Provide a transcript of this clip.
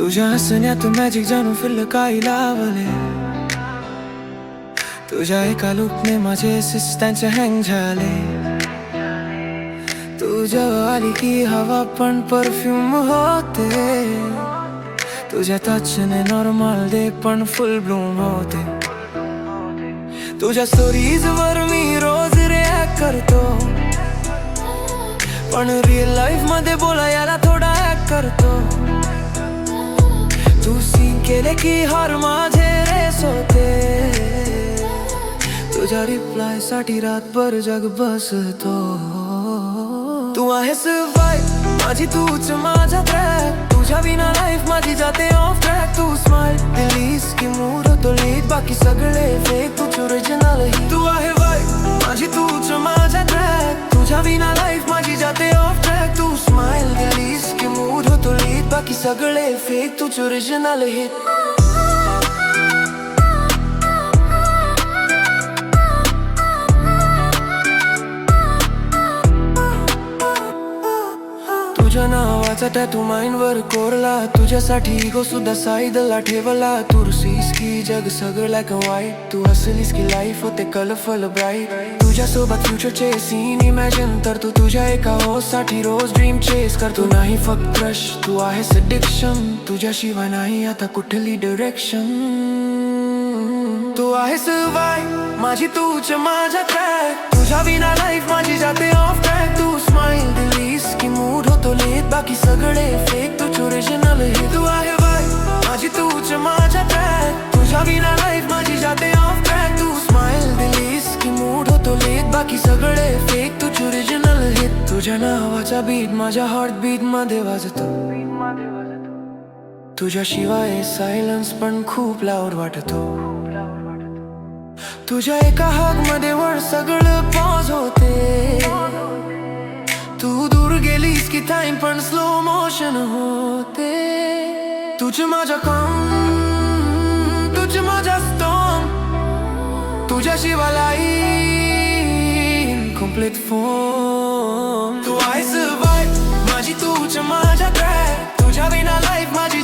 तुझ्या हसण्यात मॅजिक जाणून फिरलं काही लावले. तुझ्या एका लुकने माझे असिस्टंट हँग झाले. तुझ्या आली की हवा पण परफ्यूम होते. तुझ्या टचने नॉर्मल डे पण फुल ब्लूम होते. तुझ्या स्टोरीज वर मी रोज रिॲक्ट करतो, पण रिअल लाईफ मध्ये बोलायला थोडा ऍक्ट करतो. तू सीन केले की हर माझे रेस होते. तुझ्या रिप्लाय साठी रातभर जग बसतो. तू आहेस वाईब माझी, तूच माझा ट्रॅक. तुझ्या विना लाईफ माझी जाते ऑफ ट्रॅक. तू स्माइल दिलीस की मूड होतो लीट, बाकी सगळे फेक तूच ओरिजिनल ही. तू आहे वाईब माझी, तूच माझा ट्रॅक. तुझ्या विना लाईफ माझी जाते ऑफ ट्रॅक. तू स्माइल दिलीस की मूड होतो लीट, बाकी सगळे फेक तूच ओरिजिनल हिट. तुझ्या नावाचा टॅटू माइंड वर कोरला. तुझ्यासाठी इगो सुद्धा साईडला ठेवला. तू रुसीस की जग सगळं लाईक वाईट. तू हसलीस की लाईफ होते कलरफुल ब्राईट. तुझ्यासोबत फ्युचरचे सीन इमॅजिन तर तू तुझ्या एका होस्ट साठी रोज ड्रीम चेस कर. तू नाही फक्त क्रश, तू आहेस एडिक्शन. तुझ्याशिवाय नाही आता कुठली डायरेक्शन. तू आहेस वाईब माझी, तूच माझा ट्रॅक. तुझ्या विना लाईफ माझी जाते ऑफ ट्रॅक. तू स्माइल दिलीस की मूड होतो लीट, बाकी सगळे फेक तूच ओरिजिनल ही. तू आहे वाईब माझी, तूच माझा ट्रॅक. तुझ्या विना लाईफ माझी जाते ऑफ ट्रॅक. तू स्माइल दिलीस की मूड होतो लीट, बाकी सगळे फेक तूच ओरिजिनल ही. तुझ्या नावाचा बीट माझ्या हार्ट बीट मध्ये वाजतो. तुझ्याशिवाय सायलन्स पण खूप लाऊड वाटतो. तुझ्या एका हाक मध्ये वर सगळं पॉज होते. तू दूर गेलीस की टाइम पण स्लो मोशन होते. तुझ माझा काम, तुझ माझा स्टॉम. तुझ्याशिवाय लाईन कम्प्लीट फॉर्म. तू आहेस वाईब माझी, तूच माझा ट्रॅक. तुझ्या विना लाईफ माझी